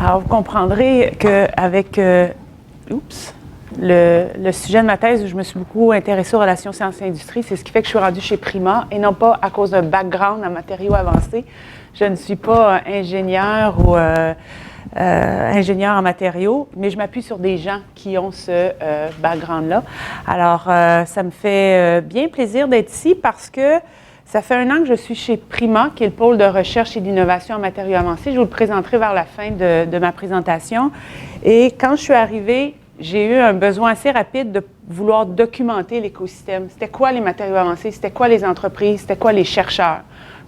Alors, vous comprendrez qu'avec le sujet de ma thèse, où je me suis beaucoup intéressée aux relations sciences-industrie, c'est ce qui fait que je suis rendue chez Prima, et non pas à cause d'un background en matériaux avancés. Je ne suis pas ingénieure ou ingénieur en matériaux, mais je m'appuie sur des gens qui ont ce background-là. Alors, ça me fait bien plaisir d'être ici parce que ça fait 1 an que je suis chez Prima, qui est le pôle de recherche et d'innovation en matériaux avancés. Je vous le présenterai vers la fin de ma présentation. Et quand je suis arrivée, j'ai eu un besoin assez rapide de vouloir documenter l'écosystème. C'était quoi les matériaux avancés? C'était quoi les entreprises? C'était quoi les chercheurs?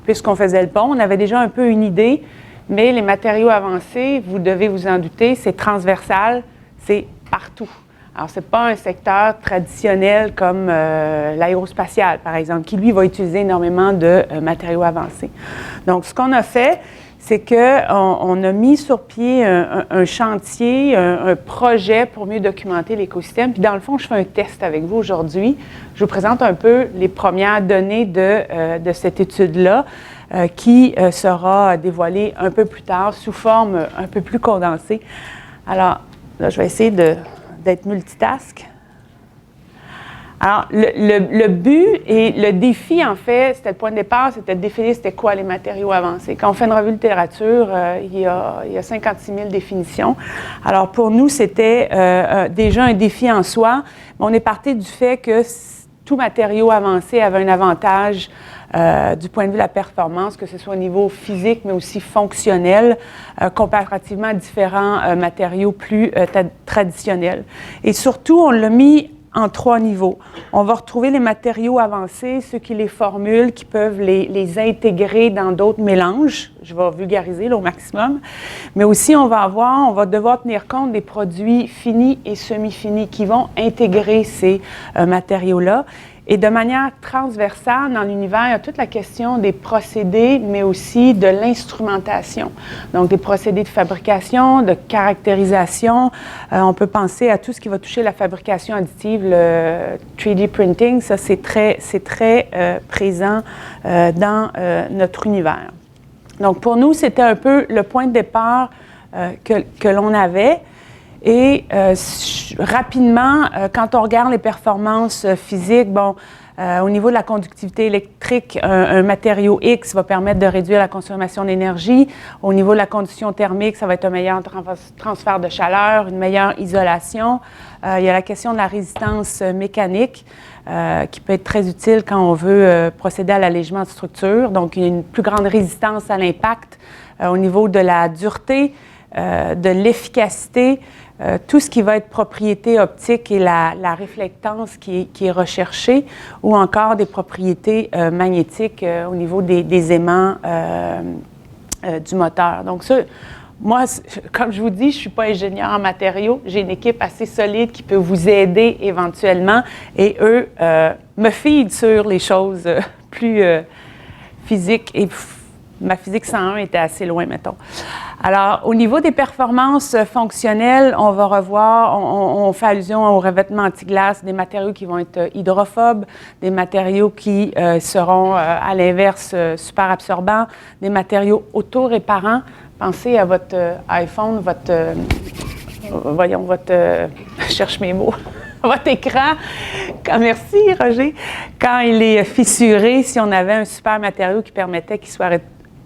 Puisqu'on faisait le pont, on avait déjà un peu une idée, mais les matériaux avancés, vous devez vous en douter, c'est transversal, c'est partout. Alors, ce n'est pas un secteur traditionnel comme l'aérospatial, par exemple, qui, lui, va utiliser énormément de matériaux avancés. Donc, ce qu'on a fait, c'est qu'on a mis sur pied un chantier, un projet pour mieux documenter l'écosystème. Puis, dans le fond, je fais un test avec vous aujourd'hui. Je vous présente un peu les premières données de cette étude-là qui sera dévoilée un peu plus tard sous forme un peu plus condensée. Alors, là, je vais essayer d'être multitask. Alors, le but et le défi, en fait, c'était le point de départ, c'était de définir c'était quoi les matériaux avancés. Quand on fait une revue de littérature, il y a 56 000 définitions. Alors, pour nous, c'était déjà un défi en soi, mais on est parti du fait que tout matériau avancé avait un avantage du point de vue de la performance, que ce soit au niveau physique, mais aussi fonctionnel, comparativement à différents matériaux plus traditionnels. Et surtout, on l'a mis en 3 niveaux. On va retrouver les matériaux avancés, ceux qui les formulent, qui peuvent les intégrer dans d'autres mélanges. Je vais vulgariser là, au maximum. Mais aussi, on va devoir tenir compte des produits finis et semi-finis qui vont intégrer ces matériaux-là. Et de manière transversale, dans l'univers, il y a toute la question des procédés, mais aussi de l'instrumentation. Donc, des procédés de fabrication, de caractérisation. On peut penser à tout ce qui va toucher la fabrication additive, le 3D printing. Ça, c'est très présent dans notre univers. Donc, pour nous, c'était un peu le point de départ que l'on avait. Et rapidement, quand on regarde les performances physiques, au niveau de la conductivité électrique, un matériau X va permettre de réduire la consommation d'énergie. Au niveau de la conduction thermique, ça va être un meilleur transfert de chaleur, une meilleure isolation. Il y a la question de la résistance mécanique qui peut être très utile quand on veut procéder à l'allègement de structure. Donc, il y a une plus grande résistance à l'impact au niveau de la dureté, de l'efficacité, tout ce qui va être propriété optique et la réflectance qui est recherchée, ou encore des propriétés magnétiques au niveau des aimants du moteur. Donc ça, moi, comme je vous dis, je ne suis pas ingénieur en matériaux. J'ai une équipe assez solide qui peut vous aider éventuellement, et eux me feedent sur les choses plus physiques, et ma physique 101 était assez loin, mettons. Alors, au niveau des performances fonctionnelles, on va revoir, on fait allusion au revêtement anti-glace, des matériaux qui vont être hydrophobes, des matériaux qui seront, à l'inverse, super absorbants, des matériaux auto-réparants. Pensez à votre iPhone, je cherche mes mots, votre écran. Merci, Roger. Quand il est fissuré, si on avait un super matériau qui permettait qu'il soit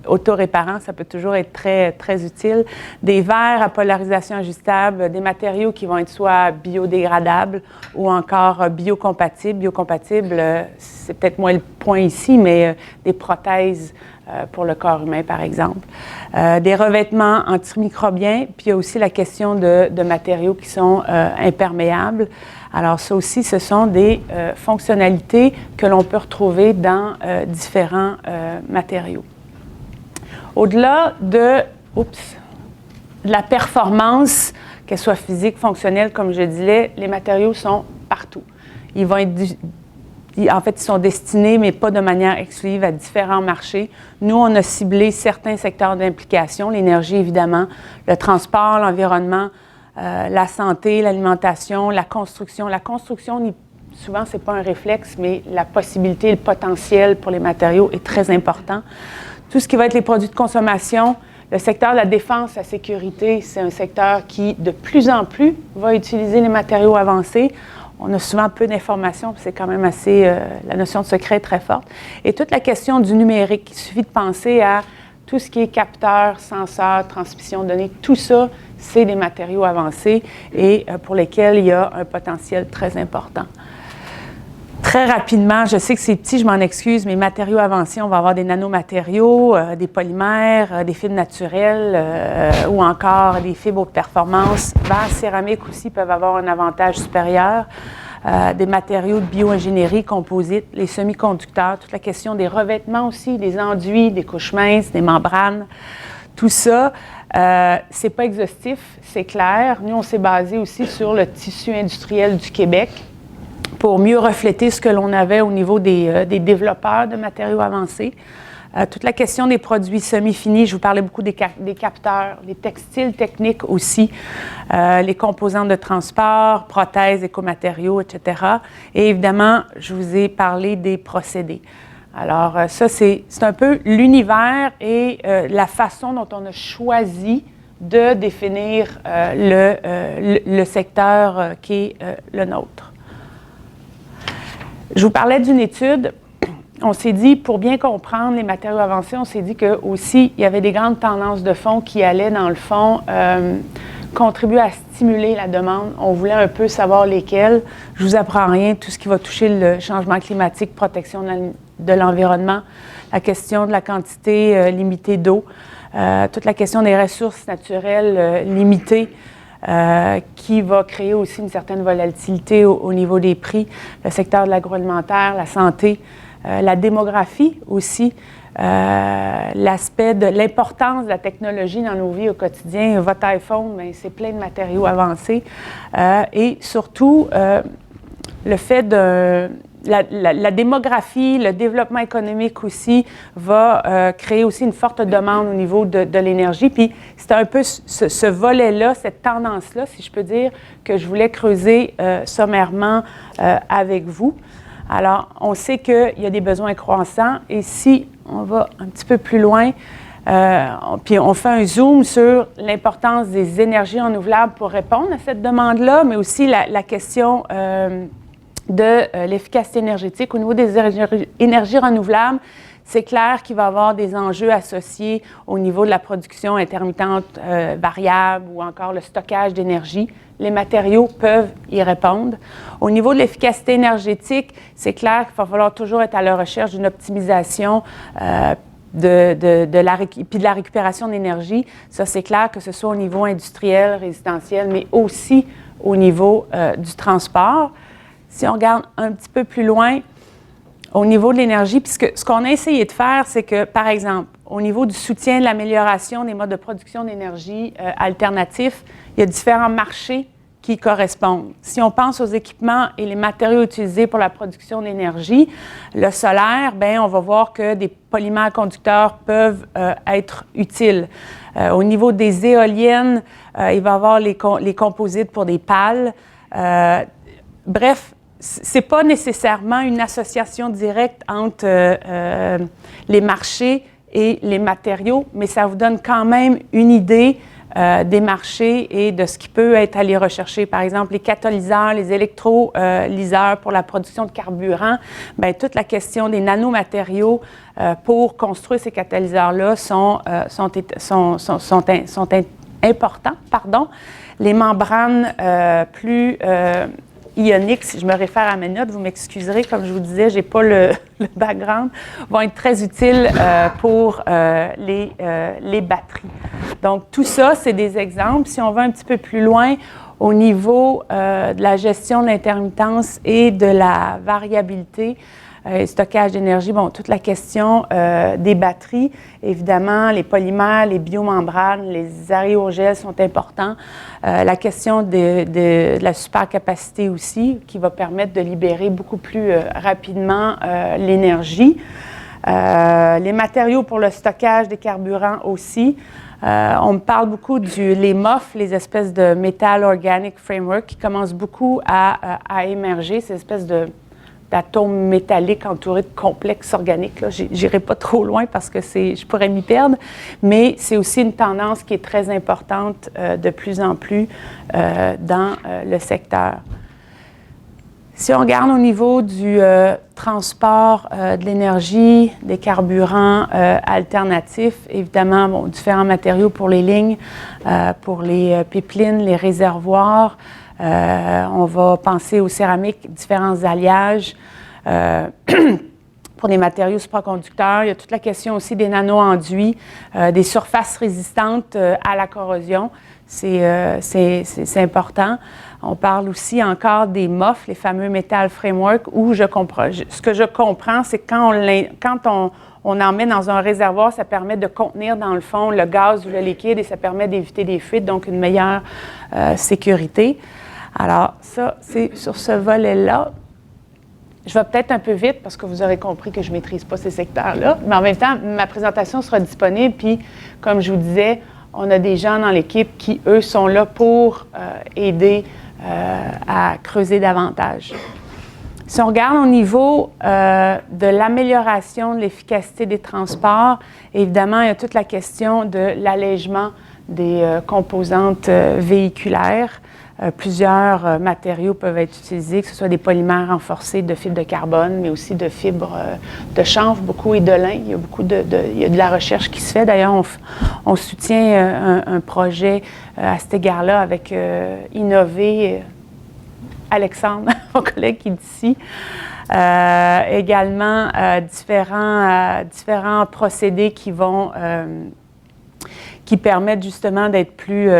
auto-réparant, ça peut toujours être très, très utile. Des verres à polarisation ajustable, des matériaux qui vont être soit biodégradables ou encore biocompatibles. Biocompatibles, c'est peut-être moins le point ici, mais des prothèses pour le corps humain, par exemple. Des revêtements antimicrobiens, puis il y a aussi la question de matériaux qui sont imperméables. Alors ça aussi, ce sont des fonctionnalités que l'on peut retrouver dans différents matériaux. Au-delà de la performance, qu'elle soit physique, fonctionnelle, comme je disais, les matériaux sont partout. Ils sont destinés, mais pas de manière exclusive, à différents marchés. Nous, on a ciblé certains secteurs d'implication, l'énergie, évidemment, le transport, l'environnement, la santé, l'alimentation, la construction. La construction, souvent, ce n'est pas un réflexe, mais la possibilité, le potentiel pour les matériaux est très important. Tout ce qui va être les produits de consommation, Le secteur de la défense, la sécurité, c'est un secteur qui, de plus en plus, va utiliser les matériaux avancés. On a souvent peu d'informations, c'est quand même assez... la notion de secret est très forte. Et toute la question du numérique, il suffit de penser à tout ce qui est capteur, senseur, transmission de données, tout ça, c'est des matériaux avancés et pour lesquels il y a un potentiel très important. Très rapidement, je sais que c'est petit, je m'en excuse, mais matériaux avancés, on va avoir des nanomatériaux, des polymères, des fibres naturelles ou encore des fibres haute performance. Vases céramiques aussi peuvent avoir un avantage supérieur. Des matériaux de bioingénierie, composites, les semi-conducteurs, toute la question des revêtements aussi, des enduits, des couches minces, des membranes, tout ça. C'est pas exhaustif, c'est clair. Nous, on s'est basé aussi sur le tissu industriel du Québec pour mieux refléter ce que l'on avait au niveau des développeurs de matériaux avancés. Toute la question des produits semi-finis, je vous parlais beaucoup des capteurs, les textiles techniques aussi, les composantes de transport, prothèses, écomatériaux, etc. Et évidemment, je vous ai parlé des procédés. Alors ça, c'est un peu l'univers et la façon dont on a choisi de définir le secteur qui est le nôtre. Je vous parlais d'une étude. On s'est dit, pour bien comprendre les matériaux avancés, on s'est dit qu'aussi, il y avait des grandes tendances de fond qui allaient, dans le fond, contribuer à stimuler la demande. On voulait un peu savoir lesquelles. Je ne vous apprends rien, tout ce qui va toucher le changement climatique, protection de l'environnement, la question de la quantité limitée d'eau, toute la question des ressources naturelles limitées, qui va créer aussi une certaine volatilité au niveau des prix, le secteur de l'agroalimentaire, la santé, la démographie aussi, l'aspect de l'importance de la technologie dans nos vies au quotidien. Votre iPhone, bien, c'est plein de matériaux avancés. Et surtout, le fait de... La démographie, le développement économique aussi va créer aussi une forte demande au niveau de l'énergie. Puis c'est un peu ce volet-là, cette tendance-là, si je peux dire, que je voulais creuser sommairement avec vous. Alors, on sait qu'il y a des besoins croissants et si on va un petit peu plus loin, puis on fait un zoom sur l'importance des énergies renouvelables pour répondre à cette demande-là, mais aussi la question de l'efficacité énergétique. Au niveau des énergies renouvelables, c'est clair qu'il va y avoir des enjeux associés au niveau de la production intermittente variable ou encore le stockage d'énergie. Les matériaux peuvent y répondre. Au niveau de l'efficacité énergétique, c'est clair qu'il va falloir toujours être à la recherche d'une optimisation puis de la récupération d'énergie. Ça, c'est clair que ce soit au niveau industriel, résidentiel, mais aussi au niveau du transport. Si on regarde un petit peu plus loin, au niveau de l'énergie, puisque ce qu'on a essayé de faire, c'est que, par exemple, au niveau du soutien de l'amélioration des modes de production d'énergie alternatifs, il y a différents marchés qui correspondent. Si on pense aux équipements et les matériaux utilisés pour la production d'énergie, le solaire, bien, on va voir que des polymères conducteurs peuvent être utiles. Au niveau des éoliennes, il va y avoir les composites pour des pales. Bref, ce n'est pas nécessairement une association directe entre les marchés et les matériaux, mais ça vous donne quand même une idée des marchés et de ce qui peut être allé rechercher. Par exemple, les catalyseurs, les électrolyseurs pour la production de carburant, bien, toute la question des nanomatériaux pour construire ces catalyseurs-là sont importants. Pardon. Les membranes plus ioniques, si je me réfère à mes notes, vous m'excuserez, comme je vous disais, je n'ai pas le background, vont être très utiles pour les batteries. Donc, tout ça, c'est des exemples. Si on va un petit peu plus loin, au niveau de la gestion de l'intermittence et de la variabilité, stockage d'énergie, bon, toute la question des batteries, évidemment, les polymères, les biomembranes, les aérogels sont importants. La question de la supercapacité aussi, qui va permettre de libérer beaucoup plus rapidement l'énergie. Les matériaux pour le stockage des carburants aussi. On me parle beaucoup les MOF, les espèces de Metal Organic Framework, qui commencent beaucoup à émerger, ces espèces d'atomes métalliques entourés de complexes organiques. Là, j'irai pas trop loin parce que je pourrais m'y perdre, mais c'est aussi une tendance qui est très importante de plus en plus dans le secteur. Si on regarde au niveau du transport de l'énergie, des carburants alternatifs, évidemment, bon, différents matériaux pour les lignes, pour les pipelines, les réservoirs. On va penser aux céramiques, différents alliages. Pour des matériaux supraconducteurs, il y a toute la question aussi des nano-enduits, des surfaces résistantes à la corrosion. C'est important. On parle aussi encore des MOF, les fameux Metal Framework, où ce que je comprends, c'est que quand on en met dans un réservoir, ça permet de contenir dans le fond le gaz ou le liquide et ça permet d'éviter des fuites, donc une meilleure sécurité. Alors, ça, c'est sur ce volet-là. Je vais peut-être un peu vite parce que vous aurez compris que je ne maîtrise pas ces secteurs-là, mais en même temps, ma présentation sera disponible, puis comme je vous disais, on a des gens dans l'équipe qui, eux, sont là pour aider à creuser davantage. Si on regarde au niveau de l'amélioration de l'efficacité des transports, évidemment, il y a toute la question de l'allègement des composantes véhiculaires. Plusieurs matériaux peuvent être utilisés, que ce soit des polymères renforcés de fibres de carbone, mais aussi de fibres de chanvre, beaucoup, et de lin. Il y a il y a de la recherche qui se fait. D'ailleurs, on soutient un projet à cet égard-là avec Innover, Alexandre, mon collègue qui est ici. Également, différents procédés qui permettent justement d'être plus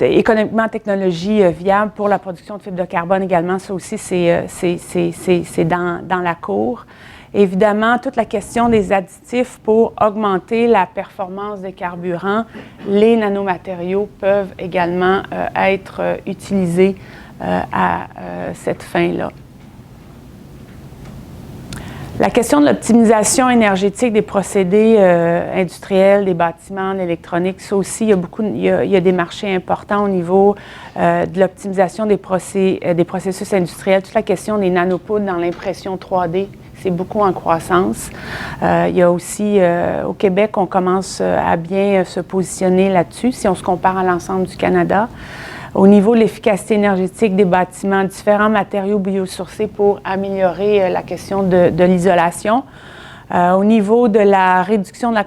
économiquement technologie viable pour la production de fibres de carbone également. Ça aussi, c'est dans la cour. Évidemment, toute la question des additifs pour augmenter la performance des carburants. Les nanomatériaux peuvent également être utilisés à cette fin-là. La question de l'optimisation énergétique des procédés industriels, des bâtiments, de l'électronique, ça aussi, il y a des marchés importants au niveau de l'optimisation des processus industriels. Toute la question des nanopoudres dans l'impression 3D, c'est beaucoup en croissance. Il y a aussi, au Québec, on commence à bien se positionner là-dessus, si on se compare à l'ensemble du Canada. Au niveau de l'efficacité énergétique des bâtiments, différents matériaux biosourcés pour améliorer la question de l'isolation. Au niveau de la réduction de la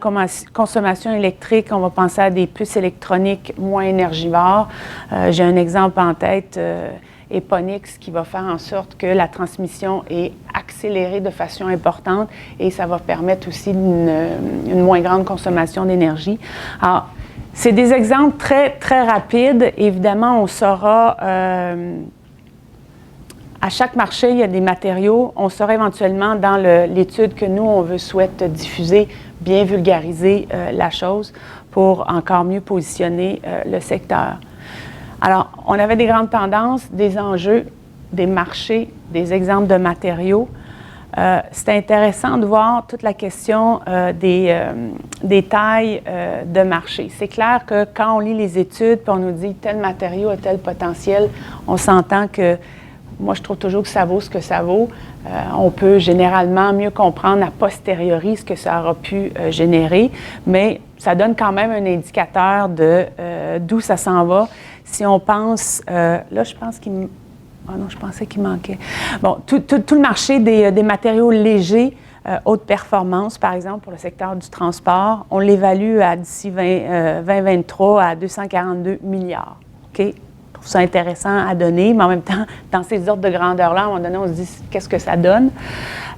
consommation électrique, on va penser à des puces électroniques moins énergivores. J'ai un exemple en tête, Eponix, qui va faire en sorte que la transmission est accélérée de façon importante et ça va permettre aussi une moins grande consommation d'énergie. Alors, c'est des exemples très, très rapides. Évidemment, on saura, à chaque marché, il y a des matériaux. On saura éventuellement dans l'étude que nous, on souhaite diffuser, bien vulgariser la chose pour encore mieux positionner le secteur. Alors, on avait des grandes tendances, des enjeux, des marchés, des exemples de matériaux. C'est intéressant de voir toute la question des tailles de marché. C'est clair que quand on lit les études et on nous dit tel matériau a tel potentiel, on s'entend que, moi je trouve toujours que ça vaut ce que ça vaut. On peut généralement mieux comprendre a posteriori ce que ça aura pu générer, mais ça donne quand même un indicateur de d'où ça s'en va. Si on pense, là je pense qu'il Ah non, je pensais qu'il manquait. Bon, tout le marché des matériaux légers, haute performance, par exemple, pour le secteur du transport, on l'évalue d'ici 2023 à 242 milliards. OK? Je trouve ça intéressant à donner, mais en même temps, dans ces ordres de grandeur-là, à un moment donné, on se dit qu'est-ce que ça donne.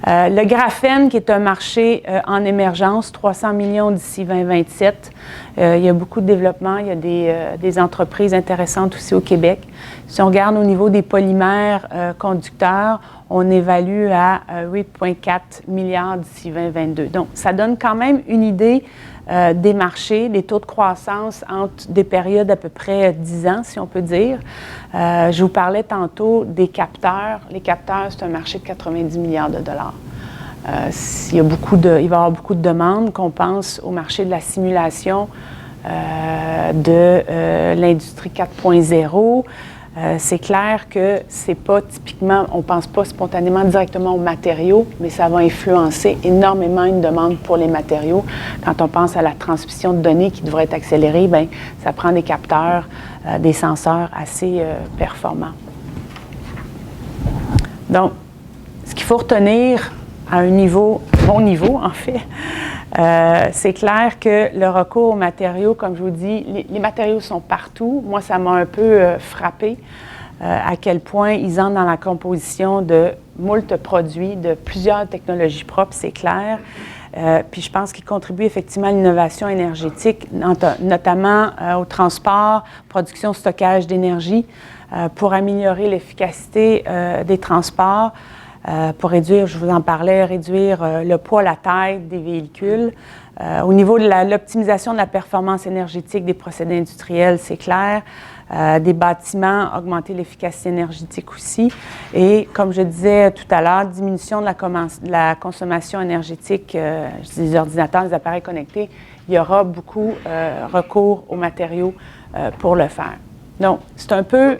Le graphène, qui est un marché en émergence, 300 millions d'ici 2027. Il y a beaucoup de développement, il y a des entreprises intéressantes aussi au Québec. Si on regarde au niveau des polymères conducteurs, on évalue à 8,4 milliards d'ici 2022. Donc, ça donne quand même une idée des marchés, des taux de croissance entre des périodes à peu près 10 ans, si on peut dire. Je vous parlais tantôt des capteurs. Les capteurs, c'est un marché de 90 milliards de dollars. Il va y avoir beaucoup de demandes, qu'on pense au marché de la simulation de l'industrie 4.0. C'est clair que c'est pas typiquement, on pense pas spontanément directement aux matériaux, mais ça va influencer énormément une demande pour les matériaux. Quand on pense à la transmission de données qui devrait être accélérée, bien, ça prend des capteurs, des senseurs assez performants. Donc, ce qu'il faut retenir à un niveau, bon niveau en fait, c'est clair que le recours aux matériaux, comme je vous dis, les matériaux sont partout. Moi, ça m'a un peu frappé à quel point ils entrent dans la composition de moult produits, de plusieurs technologies propres, c'est clair. Puis je pense qu'ils contribuent effectivement à l'innovation énergétique, notamment au transport, production, stockage d'énergie, pour améliorer l'efficacité des transports, pour réduire, je vous en parlais, réduire le poids, la taille des véhicules. Au niveau de l'optimisation de la performance énergétique des procédés industriels, c'est clair. Des bâtiments, augmenter l'efficacité énergétique aussi. Et comme je disais tout à l'heure, diminution de la consommation énergétique des ordinateurs, des appareils connectés. Il y aura beaucoup recours aux matériaux pour le faire. Donc, c'est un peu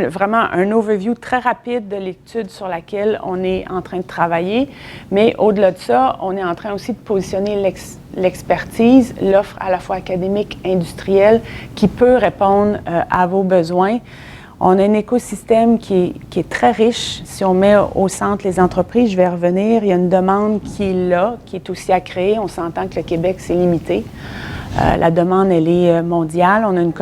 vraiment un overview très rapide de l'étude sur laquelle on est en train de travailler. Mais au-delà de ça, on est en train aussi de positionner l'expertise, l'offre à la fois académique, industrielle, qui peut répondre à vos besoins. On a un écosystème qui est très riche. Si on met au centre les entreprises, je vais revenir, il y a une demande qui est là, qui est aussi à créer. On s'entend que le Québec, c'est limité. La demande, elle est mondiale. On a une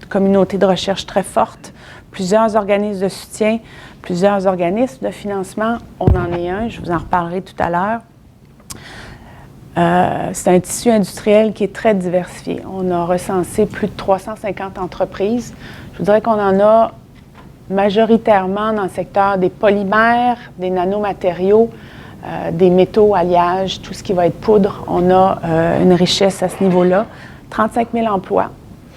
communauté de recherche très forte, plusieurs organismes de soutien, plusieurs organismes de financement. On en est un, je vous en reparlerai tout à l'heure. C'est un tissu industriel qui est très diversifié. On a recensé plus de 350 entreprises. Je vous dirais qu'on en a majoritairement dans le secteur des polymères, des nanomatériaux, des métaux, alliages, tout ce qui va être poudre. On a une richesse à ce niveau-là. 35 000 emplois.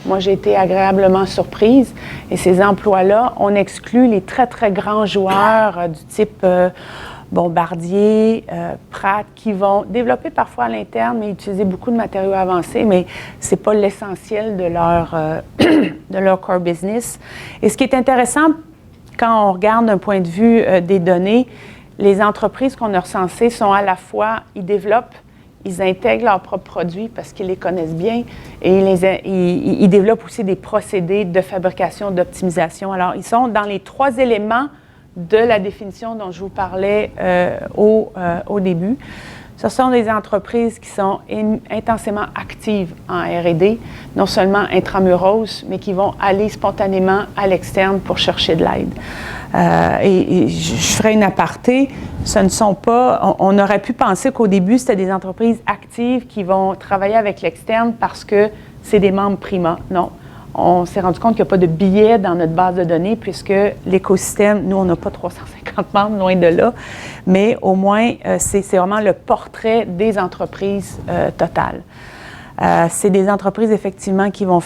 Moi, j'ai été agréablement surprise. Et ces emplois-là, on exclut les très, très grands joueurs du type Bombardier, Pratt, qui vont développer parfois à l'interne, mais utiliser beaucoup de matériaux avancés, mais ce n'est pas l'essentiel de leur core business. Et ce qui est intéressant, quand on regarde d'un point de vue des données, les entreprises qu'on a recensées sont à la fois, ils développent, ils intègrent leurs propres produits parce qu'ils les connaissent bien et ils développent aussi des procédés de fabrication, d'optimisation. Alors, ils sont dans les 3 éléments de la définition dont je vous parlais au début. Ce sont des entreprises qui sont intensément actives en R&D, non seulement intramuros, mais qui vont aller spontanément à l'externe pour chercher de l'aide. Et je ferai une aparté, ce ne sont pas, on aurait pu penser qu'au début, c'était des entreprises actives qui vont travailler avec l'externe parce que c'est des membres Prima. Non. On s'est rendu compte qu'il n'y a pas de billets dans notre base de données puisque l'écosystème, nous, on n'a pas 350 membres, loin de là, mais au moins, c'est vraiment le portrait des entreprises totales. C'est des entreprises, effectivement, qui ont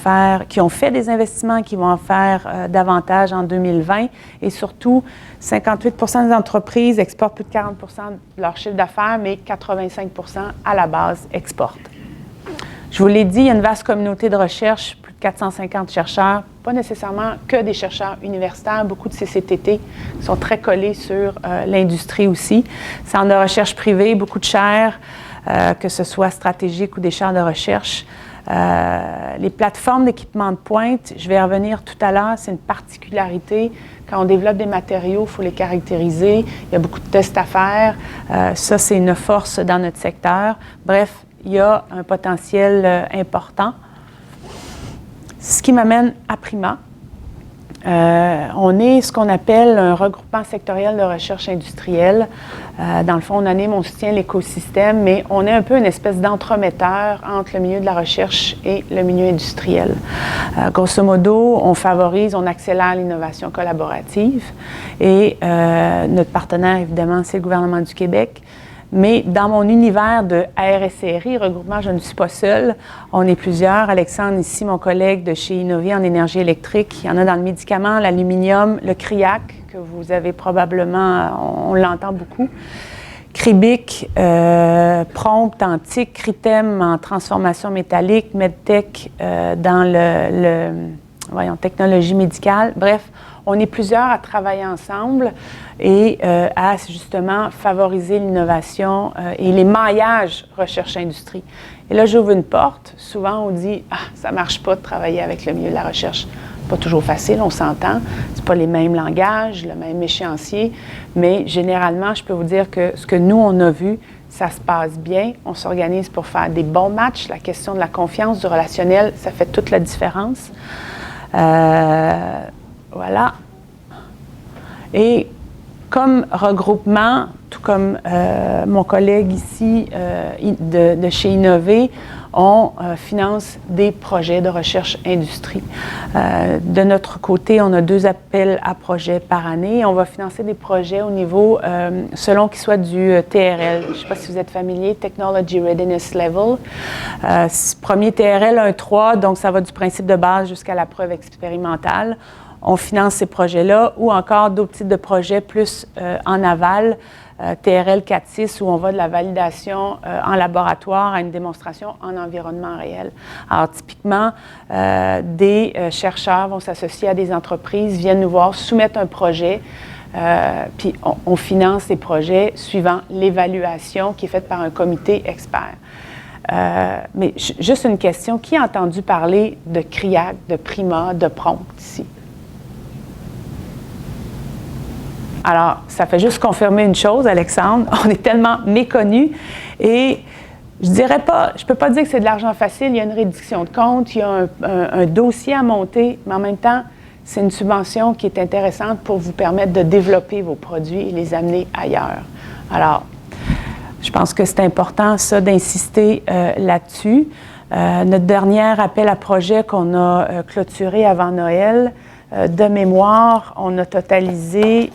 fait des investissements, qui vont en faire davantage en 2020 et surtout, 58 des entreprises exportent plus de 40 de leur chiffre d'affaires, mais 85 à la base exportent. Je vous l'ai dit, il y a une vaste communauté de recherche, plus de 450 chercheurs, pas nécessairement que des chercheurs universitaires, beaucoup de CCTT qui sont très collés sur l'industrie aussi. Centre de recherche privée, beaucoup de chaires, que ce soit stratégique ou des chaires de recherche. Les plateformes d'équipement de pointe, je vais y revenir tout à l'heure, c'est une particularité. Quand on développe des matériaux, il faut les caractériser. Il y a beaucoup de tests à faire. Ça, c'est une force dans notre secteur. Bref, il y a un potentiel important. Ce qui m'amène à Prima. On est ce qu'on appelle un regroupement sectoriel de recherche industrielle. Dans le fond, on anime, on soutient l'écosystème, mais on est un peu une espèce d'entremetteur entre le milieu de la recherche et le milieu industriel. Grosso modo, on favorise, on accélère l'innovation collaborative et notre partenaire, évidemment, c'est le gouvernement du Québec. Mais dans mon univers de RSRI, regroupement, je ne suis pas seule. On est plusieurs. Alexandre, ici, mon collègue de chez Innovi en énergie électrique. Il y en a dans le médicament, l'aluminium, le CRIAC, que vous avez probablement, on l'entend beaucoup. Cribic, Prompt, Antique, Critem en transformation métallique, Medtech dans technologie médicale. Bref, on est plusieurs à travailler ensemble et à justement favoriser l'innovation et les maillages recherche-industrie. Et là, j'ouvre une porte. Souvent, on dit « Ah, ça ne marche pas de travailler avec le milieu de la recherche. » Pas toujours facile, on s'entend. C'est pas les mêmes langages, le même échéancier, mais généralement, je peux vous dire que ce que nous, on a vu, ça se passe bien. On s'organise pour faire des bons matchs. La question de la confiance, du relationnel, ça fait toute la différence. Voilà. Et comme regroupement, tout comme mon collègue ici de chez Innover, on finance des projets de recherche-industrie. De notre côté, on a 2 appels à projets par année. On va financer des projets au niveau, selon qu'ils soient du TRL. Je ne sais pas si vous êtes familier, Technology Readiness Level. Premier TRL 1-3, donc ça va du principe de base jusqu'à la preuve expérimentale. On finance ces projets-là ou encore d'autres types de projets plus en aval, TRL 4-6, où on va de la validation en laboratoire à une démonstration en environnement réel. Alors, typiquement, des chercheurs vont s'associer à des entreprises, viennent nous voir, soumettent un projet, puis on finance ces projets suivant l'évaluation qui est faite par un comité expert. Mais juste une question, qui a entendu parler de CRIAC, de PRIMA, de PROMPT ici? Alors, ça fait juste confirmer une chose, Alexandre, on est tellement méconnus et je dirais pas, je peux pas dire que c'est de l'argent facile, il y a une réduction de compte, il y a un dossier à monter, mais en même temps, c'est une subvention qui est intéressante pour vous permettre de développer vos produits et les amener ailleurs. Alors, je pense que c'est important, ça, d'insister là-dessus. Notre dernier appel à projet qu'on a clôturé avant Noël, de mémoire, on a totalisé,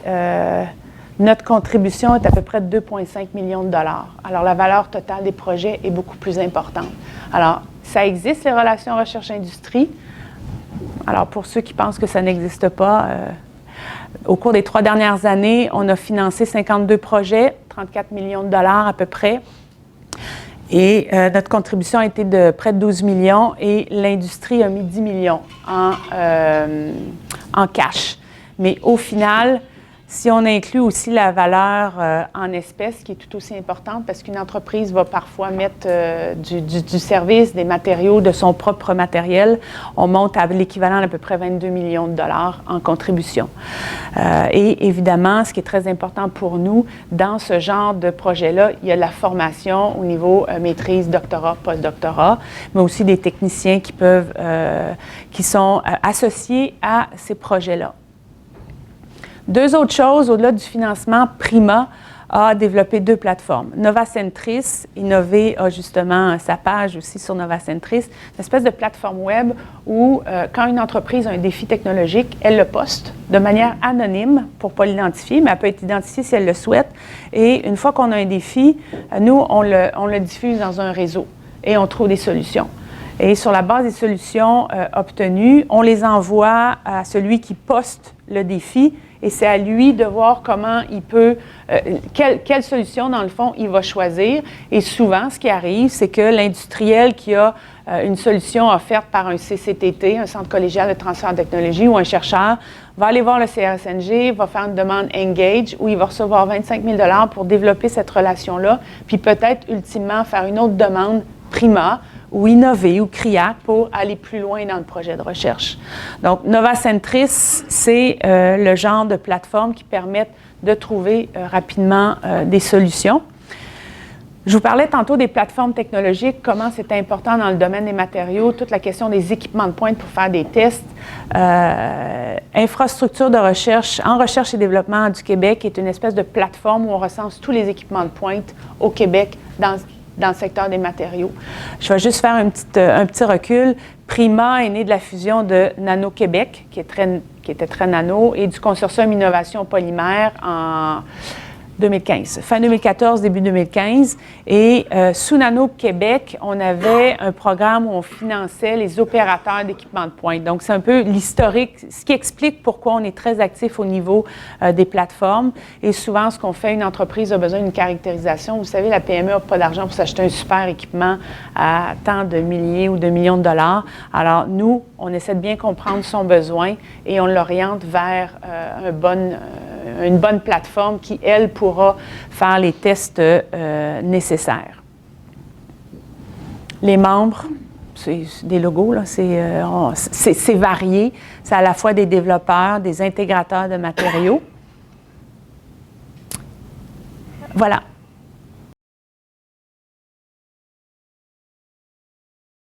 notre contribution est à peu près de 2,5 millions de dollars. Alors, la valeur totale des projets est beaucoup plus importante. Alors, ça existe, les relations recherche-industrie. Alors, pour ceux qui pensent que ça n'existe pas, au cours des 3 dernières années, on a financé 52 projets, 34 millions de dollars à peu près. Et notre contribution a été de près de 12 millions et l'industrie a mis 10 millions en cash. Mais au final, si on inclut aussi la valeur en espèces, qui est tout aussi importante, parce qu'une entreprise va parfois mettre du service, des matériaux, de son propre matériel, on monte à l'équivalent d'à peu près 22 millions de dollars en contribution. Et évidemment, ce qui est très important pour nous, dans ce genre de projet-là, il y a la formation au niveau maîtrise, doctorat, post-doctorat, mais aussi des techniciens qui sont associés à ces projets-là. 2 autres choses, au-delà du financement, PRIMA a développé 2 plateformes. Novacentris, Innover a justement sa page aussi sur Novacentris, une espèce de plateforme web où, quand une entreprise a un défi technologique, elle le poste de manière anonyme pour ne pas l'identifier, mais elle peut être identifiée si elle le souhaite. Et une fois qu'on a un défi, nous, on le diffuse dans un réseau et on trouve des solutions. Et sur la base des solutions obtenues, on les envoie à celui qui poste le défi et c'est à lui de voir comment il peut, quelle solution, dans le fond, il va choisir. Et souvent, ce qui arrive, c'est que l'industriel qui a une solution offerte par un CCTT, un Centre collégial de transfert de technologie, ou un chercheur, va aller voir le CRSNG, va faire une demande Engage, où il va recevoir 25 000 $ pour développer cette relation-là, puis peut-être, ultimement, faire une autre demande PRIMA, ou Innover, ou CRIAC, pour aller plus loin dans le projet de recherche. Donc, Novacentris, c'est le genre de plateforme qui permettent de trouver rapidement des solutions. Je vous parlais tantôt des plateformes technologiques, comment c'est important dans le domaine des matériaux, toute la question des équipements de pointe pour faire des tests. Infrastructure de recherche, en recherche et développement du Québec est une espèce de plateforme où on recense tous les équipements de pointe au Québec dans le secteur des matériaux. Je vais juste faire un petit recul. PRIMA est né de la fusion de Nano Québec, qui était très nano, et du consortium Innovation Polymère 2015, fin 2014, début 2015. Et sous Nano Québec, on avait un programme où on finançait les opérateurs d'équipements de pointe. Donc, c'est un peu l'historique, ce qui explique pourquoi on est très actif au niveau des plateformes. Et souvent, ce qu'on fait, une entreprise a besoin d'une caractérisation. Vous savez, la PME n'a pas d'argent pour s'acheter un super équipement à tant de milliers ou de millions de dollars. Alors, nous, on essaie de bien comprendre son besoin et on l'oriente vers une bonne plateforme qui, elle, pourra faire les tests nécessaires. Les membres, c'est des logos, là, c'est varié. C'est à la fois des développeurs, des intégrateurs de matériaux. Voilà.